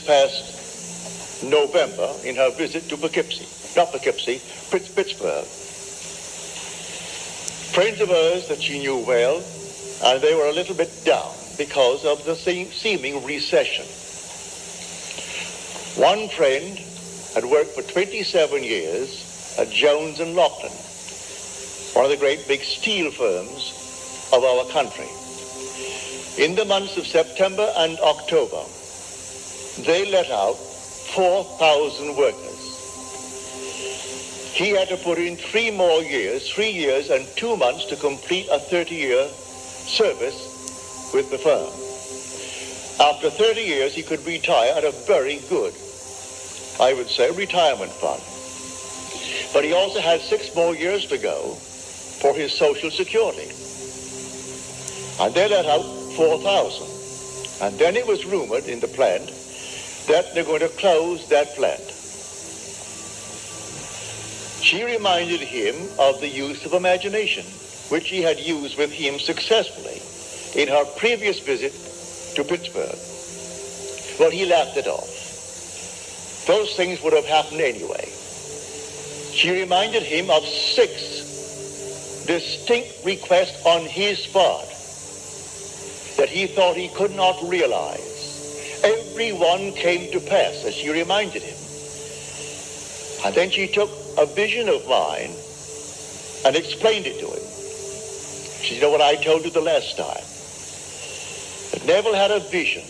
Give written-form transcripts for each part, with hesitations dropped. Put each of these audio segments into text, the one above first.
past November in her visit to Pittsburgh. Friends of hers that she knew well, and they were a little bit down because of the seeming recession. One friend had worked for 27 years at Jones and Loughlin, one of the great big steel firms of our country. In the months of September and October, they let out 4,000 workers. He had to put in 3 years and 2 months to complete a 30-year service with the firm. After 30 years, he could retire at a very good, I would say, retirement fund. But he also had 6 more years to go for his Social Security. And they let out 4,000. And then it was rumored in the plant that they're going to close that plant. She reminded him of the use of imagination, which he had used with him successfully in her previous visit to Pittsburgh. Well, he laughed it off. Those things would have happened anyway. She reminded him of 6 distinct requests on his part that he thought he could not realize. Every one came to pass, as she reminded him. And then she took a vision of mine and explained it to him. She said, you know what I told you the last time? That Neville had a vision.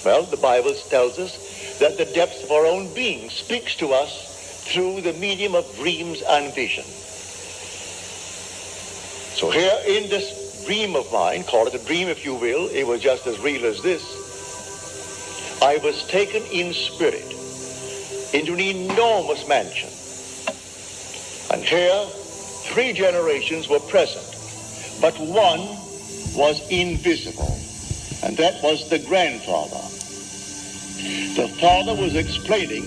Well, the Bible tells us that the depths of our own being speaks to us through the medium of dreams and vision. So here in this dream of mine, call it a dream if you will, it was just as real as this, I was taken in spirit into an enormous mansion. And here, 3 generations were present, but one was invisible, and that was the grandfather. The father was explaining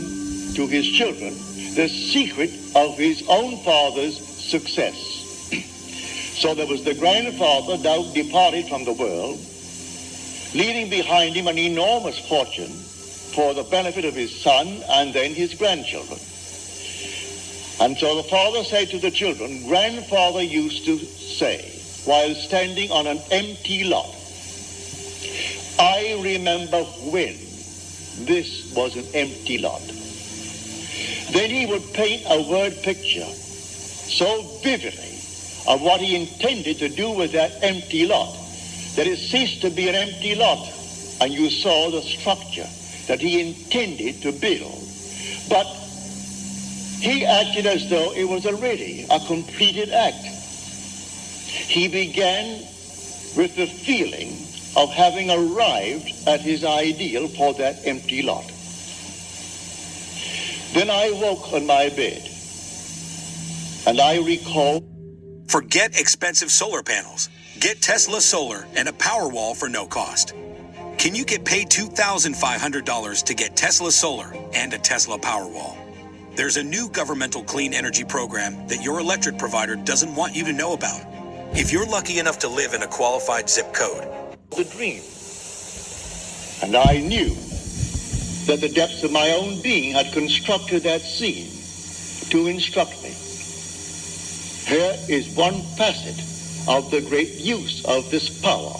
to his children the secret of his own father's success. So there was the grandfather now departed from the world, leaving behind him an enormous fortune for the benefit of his son and then his grandchildren. And so the father said to the children, grandfather used to say, while standing on an empty lot, I remember when this was an empty lot. Then he would paint a word picture so vividly of what he intended to do with that empty lot, that it ceased to be an empty lot, and you saw the structure that he intended to build. But he acted as though it was already a completed act. He began with the feeling of having arrived at his ideal for that empty lot. Then I woke on my bed, and I recall. Forget expensive solar panels. Get Tesla Solar and a Powerwall for no cost. Can you get paid $2,500 to get Tesla Solar and a Tesla Powerwall? There's a new governmental clean energy program that your electric provider doesn't want you to know about. If you're lucky enough to live in a qualified zip code. The dream. And I knew that the depths of my own being had constructed that scene to instruct me. Here is one facet of the great use of this power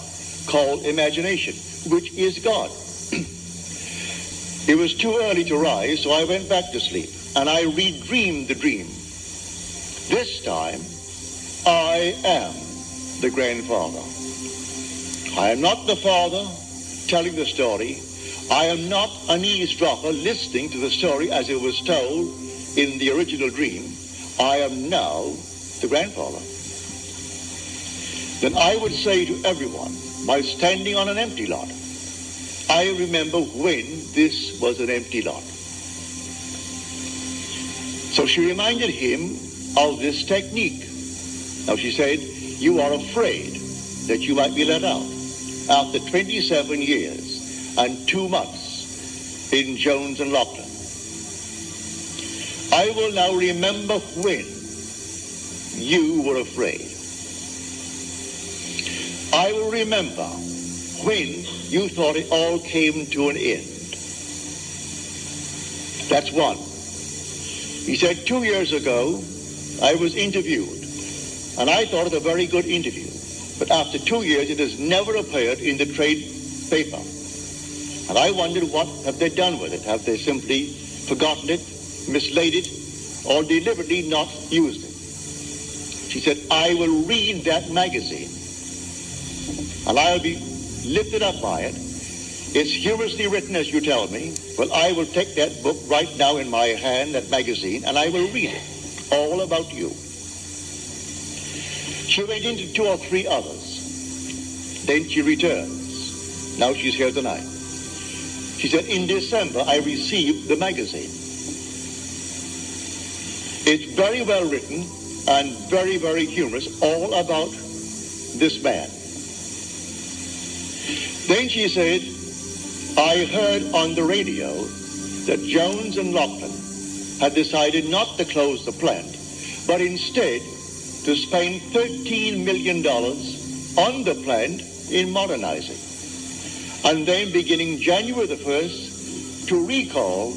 called imagination, which is God. It was too early to rise, so I went back to sleep, and I redreamed the dream. This time, I am the grandfather. I am not the father telling the story. I am not an eavesdropper listening to the story as it was told in the original dream. I am now the grandfather. Then I would say to everyone, by standing on an empty lot, I remember when this was an empty lot. So she reminded him of this technique. Now she said, you are afraid that you might be let out after 27 years and 2 months in Jones and Loughlin. I will now remember when you were afraid. I will remember when you thought it all came to an end. That's one. He said 2 years ago, I was interviewed, and I thought it a very good interview. But after 2 years, it has never appeared in the trade paper. And I wondered, what have they done with it? Have they simply forgotten it, mislaid it, or deliberately not used it? She said, I will read that magazine, and I'll be lifted up by it. It's humorously written, as you tell me. Well, I will take that book right now in my hand, that magazine, and I will read it, all about you. She went into 2 or 3 others. Then she returns. Now she's here tonight. She said, in December, I received the magazine. It's very well written and very, very humorous, all about this man. Then she said, I heard on the radio that Jones and Lachlan had decided not to close the plant, but instead to spend $13 million on the plant in modernizing. And then beginning January the 1st, to recall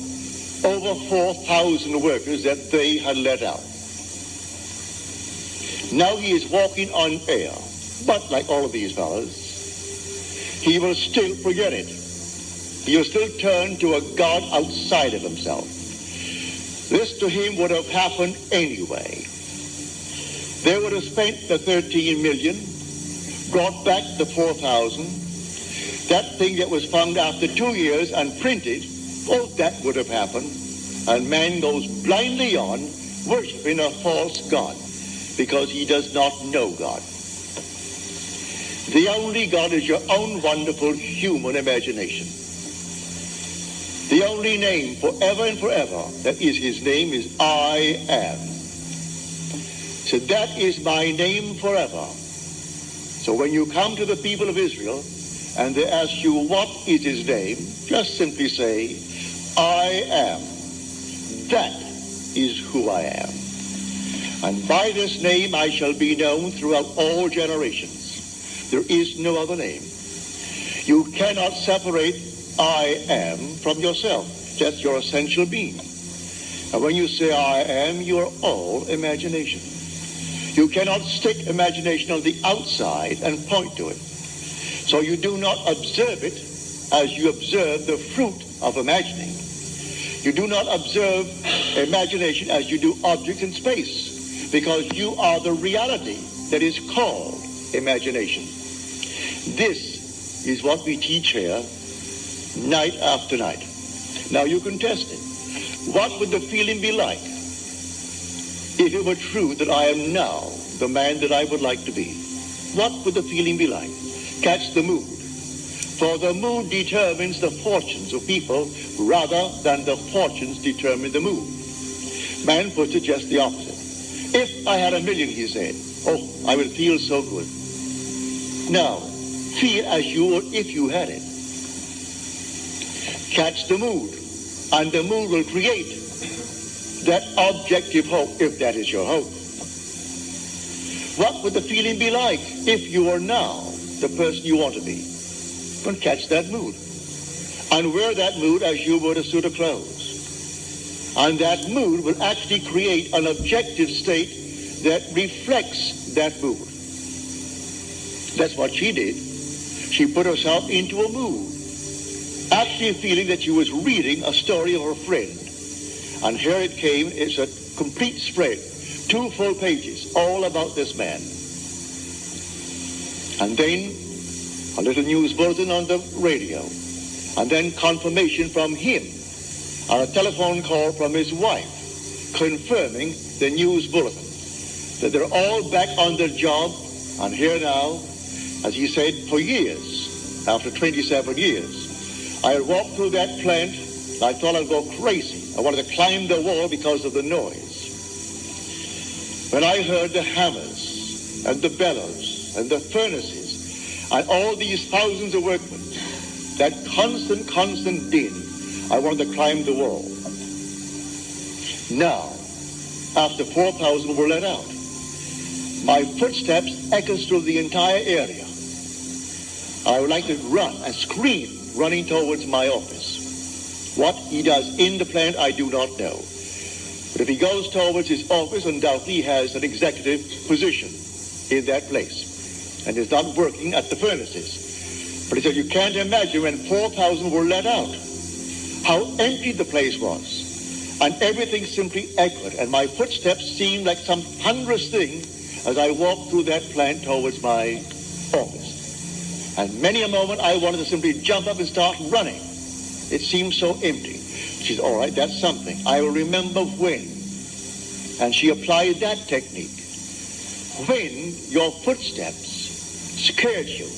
over 4,000 workers that they had let out. Now he is walking on air, but like all of these fellows, he will still forget it. He will still turn to a God outside of himself. This to him would have happened anyway. They would have spent the 13 million, brought back the 4,000. That thing that was found after 2 years and printed, oh, that would have happened. And man goes blindly on worshiping a false God because he does not know God. The only God is your own wonderful human imagination. The only name forever and forever that is his name is I am. So that is my name forever. So when you come to the people of Israel and they ask you what is his name, just simply say, I am. That is who I am. And by this name I shall be known throughout all generations. There is no other name. You cannot separate I am from yourself. That's your essential being. And when you say I am, you are all imagination. You cannot stick imagination on the outside and point to it. So you do not observe it as you observe the fruit of imagining. You do not observe imagination as you do objects in space, because you are the reality that is called imagination. This is what we teach here night after night. Now you can test it. What would the feeling be like if it were true that I am now the man that I would like to be? What would the feeling be like? Catch the mood. For the mood determines the fortunes of people rather than the fortunes determine the mood. Man puts it just the opposite. If I had $1 million, he said, oh, I would feel so good. Now, feel as you would if you had it. Catch the mood, and the mood will create that objective hope, if that is your hope. What would the feeling be like if you are now the person you want to be? Well, catch that mood, and wear that mood as you would a suit of clothes. And that mood will actually create an objective state that reflects that mood. That's what she did. She put herself into a mood, actually feeling that she was reading a story of her friend. And here it came. It's a complete spread, 2 full pages, all about this man. And then a little news bulletin on the radio, and then confirmation from him, and a telephone call from his wife, confirming the news bulletin, that they're all back on their job, and here now, as he said, for years, after 27 years, I walked through that plant, and I thought I'd go crazy. I wanted to climb the wall because of the noise. When I heard the hammers, and the bellows, and the furnaces, and all these thousands of workmen, that constant din, I wanted to climb the wall. Now, after 4,000 were let out, my footsteps echoes through the entire area. I would like to run and scream, running towards my office. What he does in the plant, I do not know. But if he goes towards his office, undoubtedly he has an executive position in that place and is not working at the furnaces. But he said, you can't imagine when 4,000 were let out, how empty the place was. And everything simply echoed. And my footsteps seemed like some thunderous thing as I walked through that plant towards my office. And many a moment I wanted to simply jump up and start running. It seemed so empty. She said, all right, that's something. I will remember when. And she applied that technique. When your footsteps scared you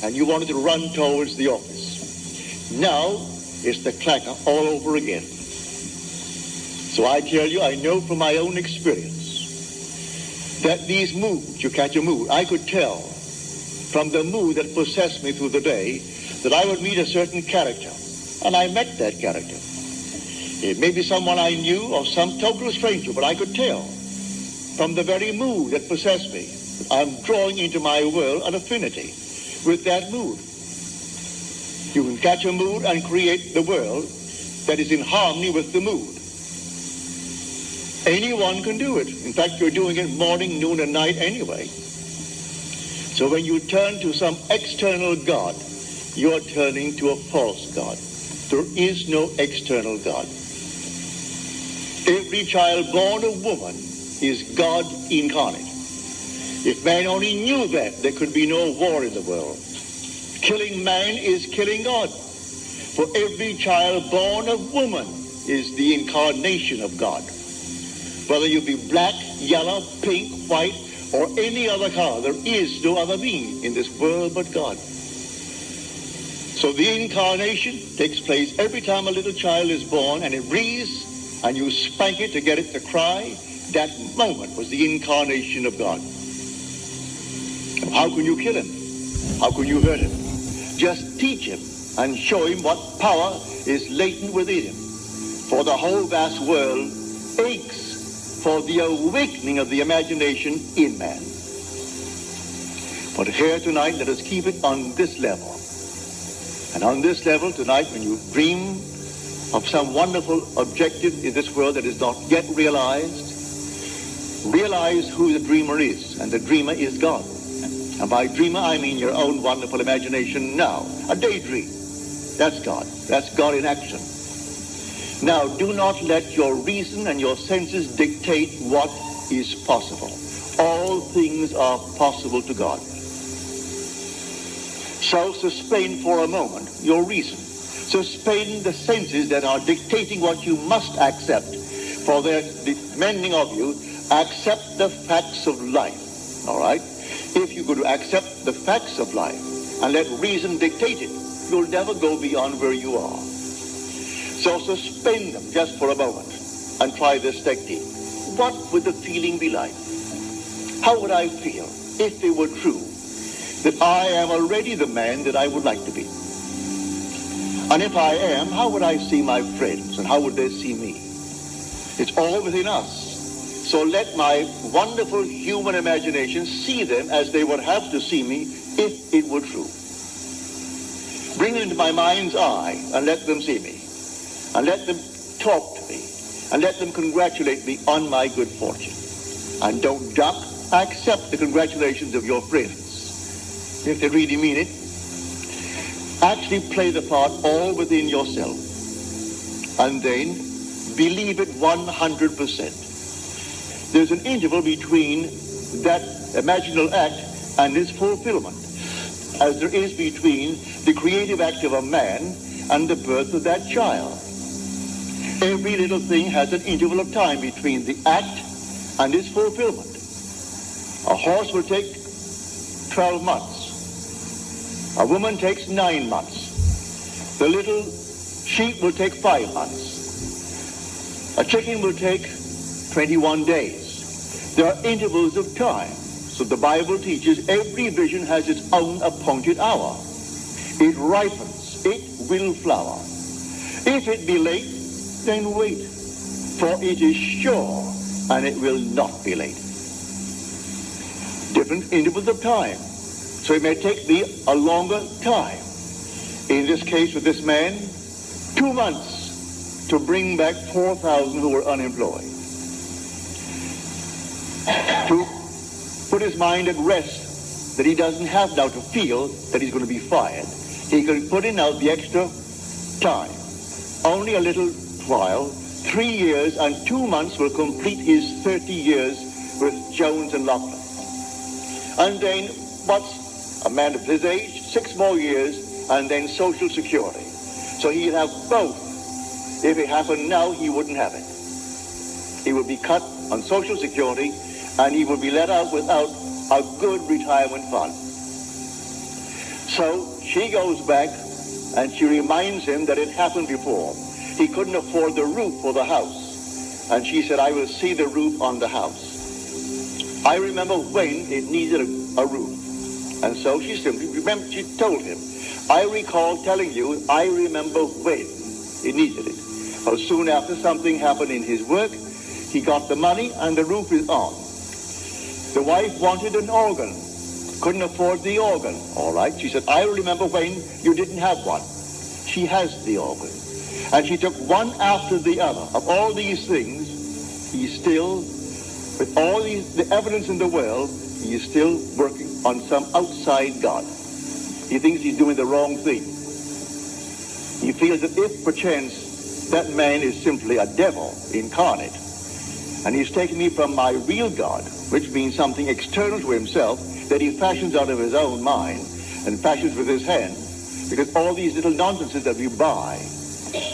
and you wanted to run towards the office. Now it's the clacker all over again. So I tell you, I know from my own experience that these moods, you catch a mood, I could tell from the mood that possessed me through the day that I would meet a certain character. And I met that character. It may be someone I knew or some total stranger, but I could tell from the very mood that possessed me that I'm drawing into my world an affinity with that mood. You can catch a mood and create the world that is in harmony with the mood. Anyone can do it. In fact, you're doing it morning, noon, and night anyway. So when you turn to some external God, you're turning to a false God. There is no external God. Every child born of woman is God incarnate. If man only knew that, there could be no war in the world. Killing man is killing God. For every child born of woman is the incarnation of God. Whether you be black, yellow, pink, white, or any other color, there is no other being in this world but God. So the incarnation takes place every time a little child is born and it breathes and you spank it to get it to cry. That moment was the incarnation of God. How can you kill him? How can you hurt him? Just teach him and show him what power is latent within him. For the whole vast world aches for the awakening of the imagination in man. But here tonight, let us keep it on this level. And on this level tonight, when you dream of some wonderful objective in this world that is not yet realized, realize who the dreamer is, and the dreamer is God. And by dreamer, I mean your own wonderful imagination now. A daydream. That's God. That's God in action. Now, do not let your reason and your senses dictate what is possible. All things are possible to God. So suspend for a moment your reason. Suspend the senses that are dictating what you must accept. For they're demanding of you, accept the facts of life. All right? If you could accept the facts of life and let reason dictate it, you'll never go beyond where you are. So suspend them just for a moment and try this technique. What would the feeling be like? How would I feel if it were true that I am already the man that I would like to be? And if I am, how would I see my friends and how would they see me? It's all within us. So let my wonderful human imagination see them as they would have to see me if it were true. Bring it into my mind's eye and let them see me. And let them talk to me. And let them congratulate me on my good fortune. And don't duck. Accept the congratulations of your friends, if they really mean it. Actually play the part all within yourself. And then believe it 100%. There's an interval between that imaginal act and its fulfillment, as there is between the creative act of a man and the birth of that child. Every little thing has an interval of time between the act and its fulfillment. A horse will take 12 months. A woman takes 9 months. The little sheep will take 5 months. A chicken will take 21 days. There are intervals of time. So the Bible teaches every vision has its own appointed hour. It ripens. It will flower. If it be late, then wait. For it is sure and it will not be late. Different intervals of time. So it may take me a longer time. In this case with this man, 2 months to bring back 4,000 who were unemployed, to put his mind at rest that he doesn't have now to feel that he's going to be fired. He can put in now the extra time. Only a little while, 3 years and 2 months will complete his 30 years with Jones and Lachlan. And then what's a man of his age? 6 more years and then Social Security. So he'd have both. If it happened now, he wouldn't have it. He would be cut on Social Security and he would be let out without a good retirement fund. So she goes back and she reminds him that it happened before. He couldn't afford the roof for the house. And she said, I will see the roof on the house. I remember when it needed a roof. And so she told him, I recall telling you, I remember when it needed it. Well, soon after, something happened in his work. He got the money and the roof is on. The wife wanted an organ. Couldn't afford the organ. All right. She said, I remember when you didn't have one. She has the organ. And she took one after the other. Of all these things, he's still, with all the evidence in the world, he is still working on some outside God. He thinks he's doing the wrong thing. He feels that if perchance that man is simply a devil incarnate, and he's taken me from my real God, which means something external to himself that he fashions out of his own mind and fashions with his hand, because all these little nonsenses that we buy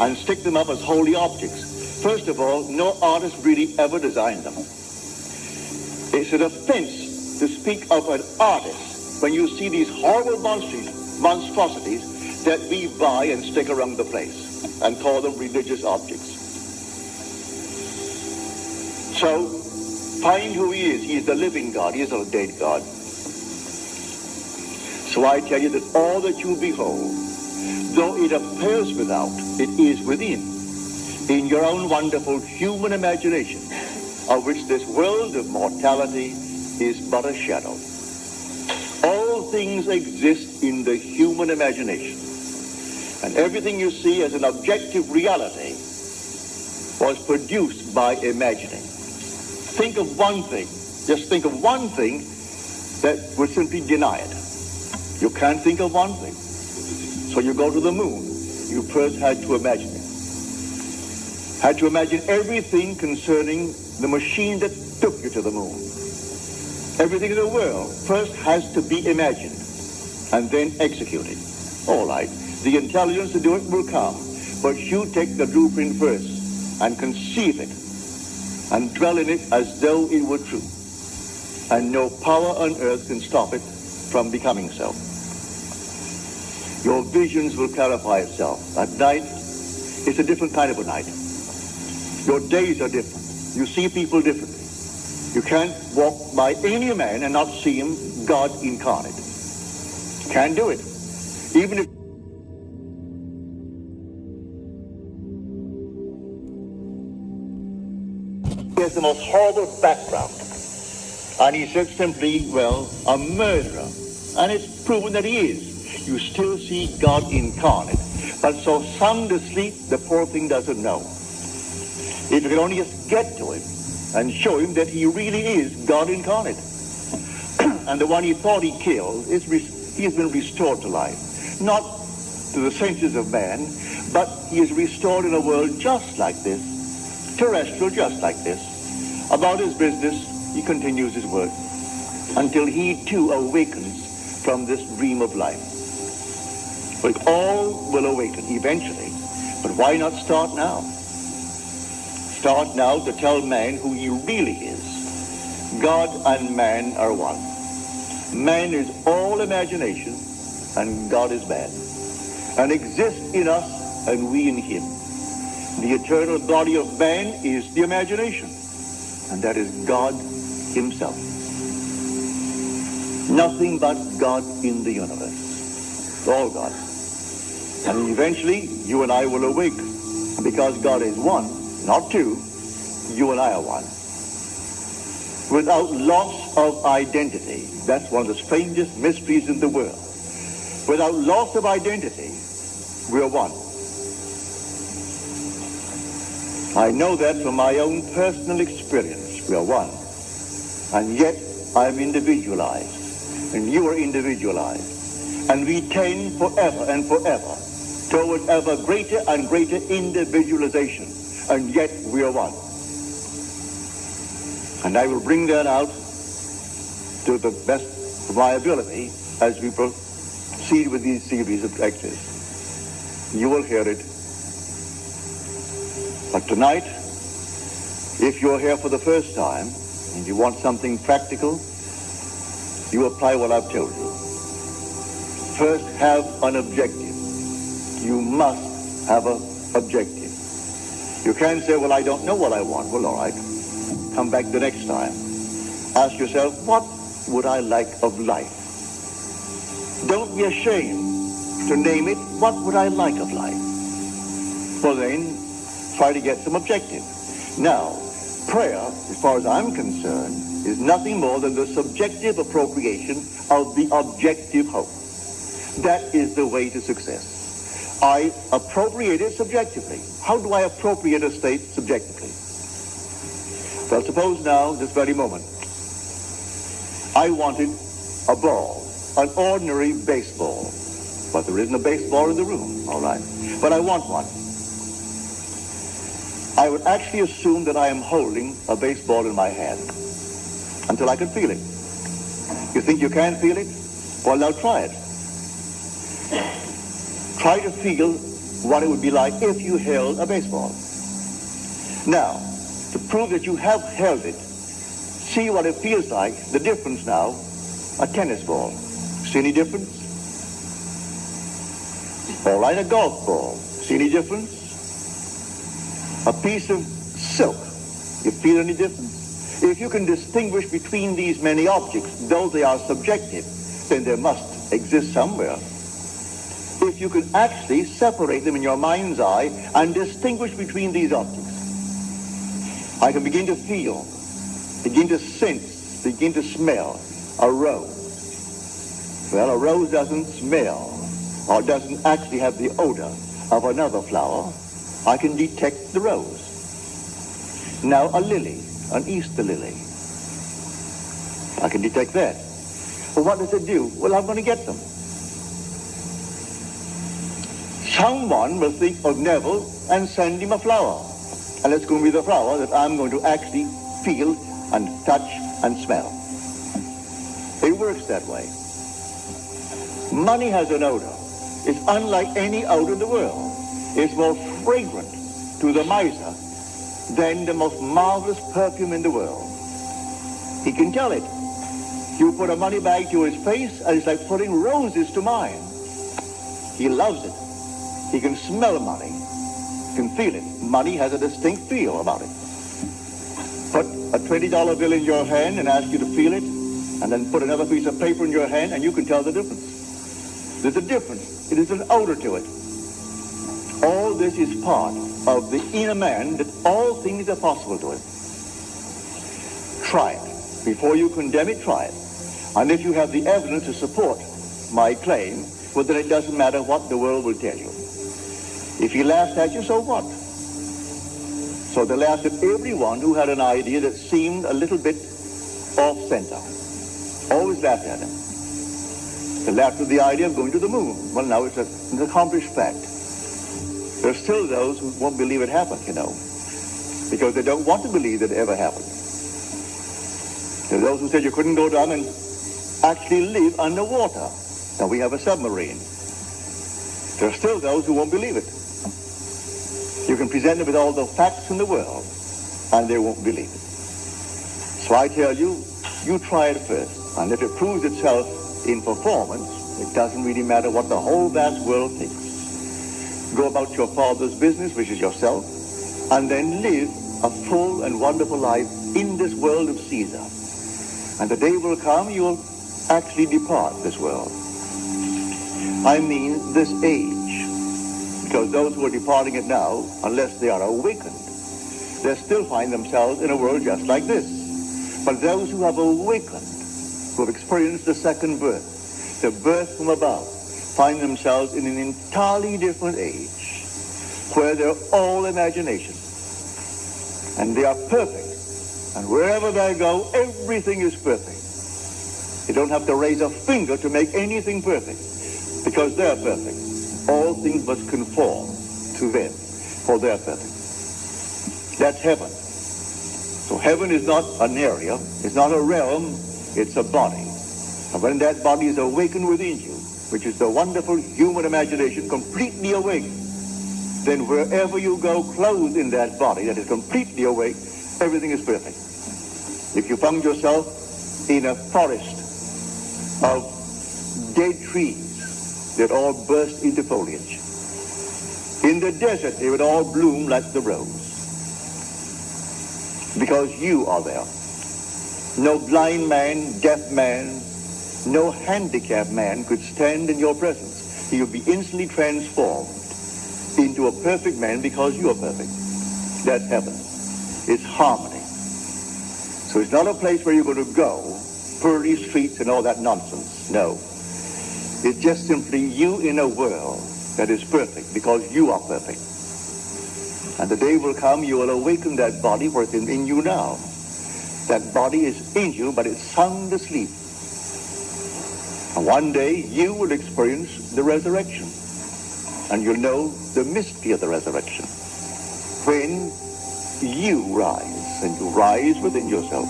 and stick them up as holy objects. First of all, no artist really ever designed them. It's an offense to speak of an artist when you see these horrible monstrosities that we buy and stick around the place and call them religious objects. So, find who he is. He is the living God. He is not a dead God. So I tell you that all that you behold, though it appears without, it is within, in your own wonderful human imagination, of which this world of mortality is but a shadow. All things exist in the human imagination. And everything you see as an objective reality was produced by imagining. Think of one thing, just think of one thing that would simply deny it. You can't think of one thing. So you go to the moon. You first had to imagine it. Had to imagine everything concerning the machine that took you to the moon. Everything in the world first has to be imagined and then executed. All right. The intelligence to do it will come, but you take the blueprint first and conceive it and dwell in it as though it were true. And no power on earth can stop it from becoming so. Your visions will clarify itself. At night, it's a different kind of a night. Your days are different. You see people differently. You can't walk by any man and not see him God incarnate. Can't do it. Even if he has the most horrible background. And he said simply, well, a murderer. And it's proven that he is. You still see God incarnate. But so sound asleep, the poor thing doesn't know. If you could only just get to him and show him that he really is God incarnate. And the one he thought he killed, he has been restored to life. Not to the senses of man, but he is restored in a world just like this, terrestrial just like this. About his business, he continues his work until he too awakens from this dream of life. But all will awaken eventually. But why not start now? Start now to tell man who he really is. God and man are one. Man is all imagination and God is man. And exists in us and we in him. The eternal body of man is the imagination. And that is God himself. Nothing but God in the universe. All God. And eventually, you and I will awake. Because God is one, not two, you and I are one. Without loss of identity. That's one of the strangest mysteries in the world. Without loss of identity, we are one. I know that from my own personal experience. We are one. And yet I am individualized. And you are individualized. And we tend forever and forever towards ever greater and greater individualization. And yet we are one. And I will bring that out to the best of my ability as we proceed with these series of lectures. You will hear it. But tonight, if you're here for the first time and you want something practical, you apply what I've told you. First, have an objective. You must have an objective. You can't say, well, I don't know what I want. Well, all right. Come back the next time. Ask yourself, what would I like of life? Don't be ashamed to name it. What would I like of life? Well, then, try to get some objective. Now, prayer, as far as I'm concerned, is nothing more than the subjective appropriation of the objective hope. That is the way to success. I appropriate it subjectively. How do I appropriate a state subjectively? Well, suppose now, this very moment, I wanted a ball, an ordinary baseball. But there isn't a baseball in the room, all right? But I want one. I would actually assume that I am holding a baseball in my hand until I can feel it. You think you can feel it? Well, now try it. Try to feel what it would be like if you held a baseball. Now, to prove that you have held it, see what it feels like, the difference now, a tennis ball. See any difference? All right, a golf ball. See any difference? A piece of silk. You feel any difference? If you can distinguish between these many objects, though they are subjective, then there must exist somewhere. If you can actually separate them in your mind's eye and distinguish between these objects, I can begin to feel, begin to sense, begin to smell a rose. Well, a rose doesn't smell or doesn't actually have the odor of another flower. I can detect the rose. Now a lily, an Easter lily. I can detect that. Well, what does it do? Well, I'm going to get them. Someone will think of Neville and send him a flower. And it's going to be the flower that I'm going to actually feel and touch and smell. It works that way. Money has an odor. It's unlike any odor in the world. It's more fragrant to the miser than the most marvelous perfume in the world. He can tell it. You put a money bag to his face, and it's like putting roses to mine. He loves it. He can smell money. He can feel it. Money has a distinct feel about it. Put a $20 bill in your hand and ask you to feel it, and then put another piece of paper in your hand, and you can tell the difference. There's a difference. It is an odor to it. All this is part of the inner man, that all things are possible to him. Try it. Before you condemn it, try it. And if you have the evidence to support my claim, well, then it doesn't matter what the world will tell you. If he laughs at you, so what? So they laughed at everyone who had an idea that seemed a little bit off-center. Always laughed at him. They laughed at the idea of going to the moon. Well, now it's an accomplished fact. There are still those who won't believe it happened, you know, because they don't want to believe that it ever happened. There are those who said you couldn't go down and actually live underwater. Now we have a submarine. There are still those who won't believe it. You can present them with all the facts in the world, and they won't believe it. So I tell you, you try it first. And if it proves itself in performance, it doesn't really matter what the whole vast world thinks. Go about your father's business, which is yourself, and then live a full and wonderful life in this world of Caesar. And the day will come, you will actually depart this world. I mean this age. Because those who are departing it now, unless they are awakened, they still find themselves in a world just like this. But those who have awakened, who have experienced the second birth, the birth from above, find themselves in an entirely different age, where they're all imagination. And they are perfect. And wherever they go, everything is perfect. You don't have to raise a finger to make anything perfect, because they're perfect. All things must conform to them, for they're perfect. That's heaven. So heaven is not an area, it's not a realm, it's a body. And when that body is awakened within you, which is the wonderful human imagination completely awake, then wherever you go clothed in that body that is completely awake, everything is perfect. If you found yourself in a forest of dead trees that all burst into foliage, in the desert they would all bloom like the rose, because you are there. No blind man, deaf man, no handicapped man could stand in your presence. He would be instantly transformed into a perfect man because you are perfect. That's heaven. It's harmony. So it's not a place where you're going to go, pearly streets and all that nonsense. No. It's just simply you in a world that is perfect because you are perfect. And the day will come, you will awaken that body where it's in you now. That body is in you, but it's sound asleep. And one day you will experience the resurrection. And you'll know the mystery of the resurrection. When you rise, and you rise within yourself.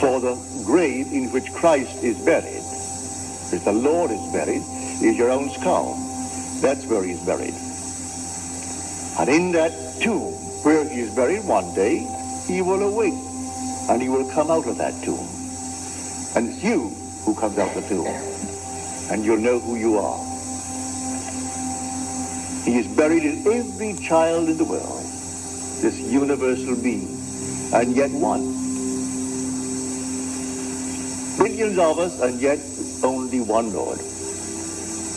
For the grave in which Christ is buried, as the Lord is buried, is your own skull. That's where he's buried. And in that tomb where he is buried, one day he will awake and he will come out of that tomb. And it's you who comes out of the tomb. And you'll know who you are. He is buried in every child in the world, this universal being, and yet one. Billions of us, and yet only one Lord.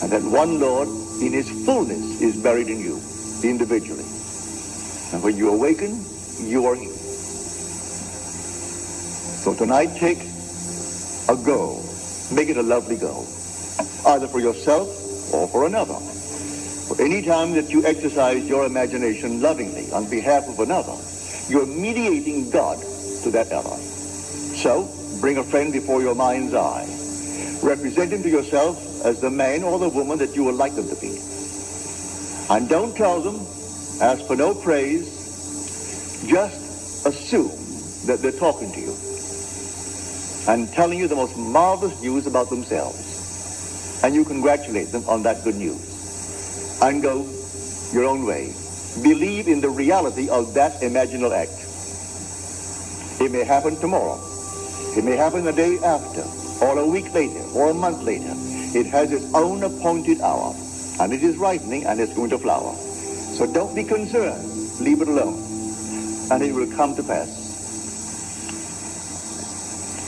And that one Lord, in his fullness, is buried in you, individually. And when you awaken, you are he. So tonight, take a go. Make it a lovely go, either for yourself or for another. For any time that you exercise your imagination lovingly on behalf of another, you're mediating God to that other. So, bring a friend before your mind's eye. Represent him to yourself as the man or the woman that you would like them to be. And don't tell them, ask for no praise, just assume that they're talking to you and telling you the most marvelous news about themselves. And you congratulate them on that good news. And go your own way. Believe in the reality of that imaginal act. It may happen tomorrow. It may happen the day after, or a week later, or a month later. It has its own appointed hour, and it is ripening, and it's going to flower. So don't be concerned. Leave it alone, and it will come to pass.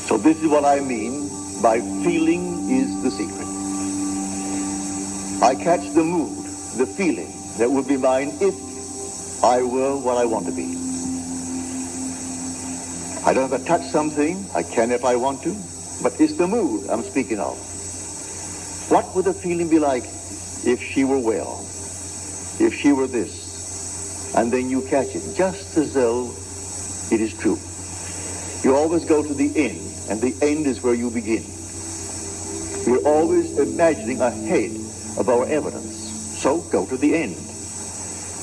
So this is what I mean by feeling is the secret. I catch the mood, the feeling that would be mine if I were what I want to be. I don't have to touch something. I can if I want to. But it's the mood I'm speaking of. What would the feeling be like if she were well? If she were this? And then you catch it just as though it is true. You always go to the end, and the end is where you begin. We're always imagining ahead of our evidence. So go to the end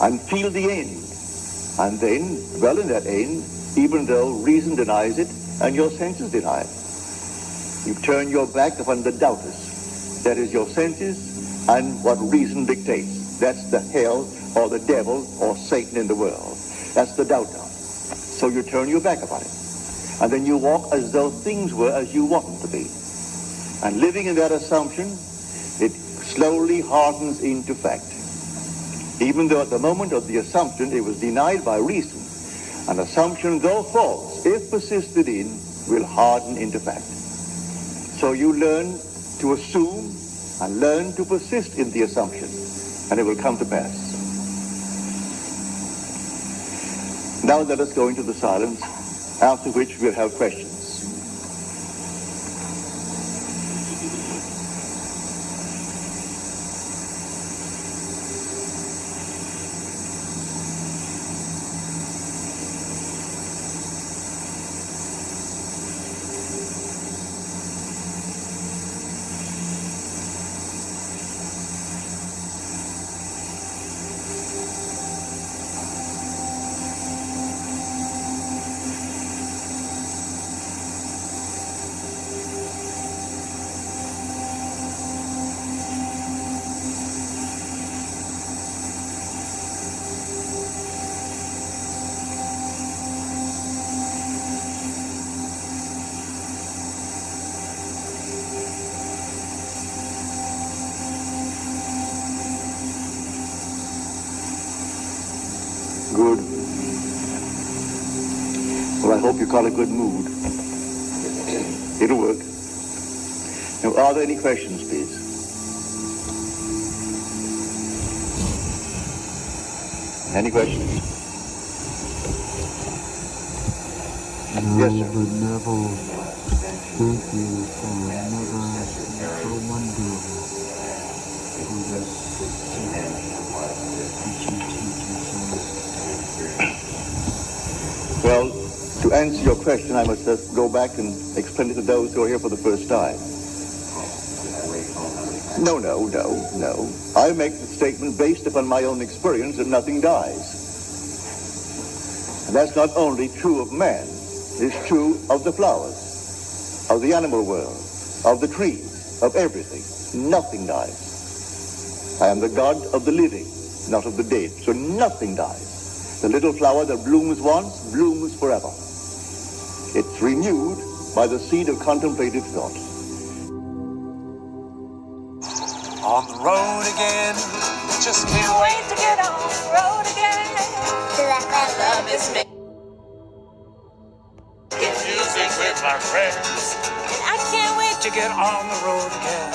and feel the end. And then dwell in that end, even though reason denies it and your senses deny it. You turn your back upon the doubters. That is your senses and what reason dictates. That's the hell or the devil or Satan in the world. That's the doubter. So you turn your back upon it. And then you walk as though things were as you want them to be. And living in that assumption, it slowly hardens into fact. Even though at the moment of the assumption it was denied by reason, an assumption, though false, if persisted in, will harden into fact. So you learn to assume and learn to persist in the assumption, and it will come to pass. Now let us go into the silence, after which we'll have questions. Good. Well, I hope you call it good mood. It'll work. Now, are there any questions, please? Any questions? Yes, sir. But Neville, thank you for never so wonderful for this teaching. Well, to answer your question, I must just go back and explain it to those who are here for the first time. No. I make the statement based upon my own experience that nothing dies. And that's not only true of man, it's true of the flowers, of the animal world, of the trees, of everything. Nothing dies. I am the God of the living, not of the dead. So nothing dies. The little flower that blooms once, blooms forever. It's renewed by the seed of contemplative thought. On the road again, just can't wait to get on the road again. Love is me. Get music with my friends. And I can't wait to get on the road again.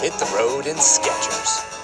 Hit the road in Skechers.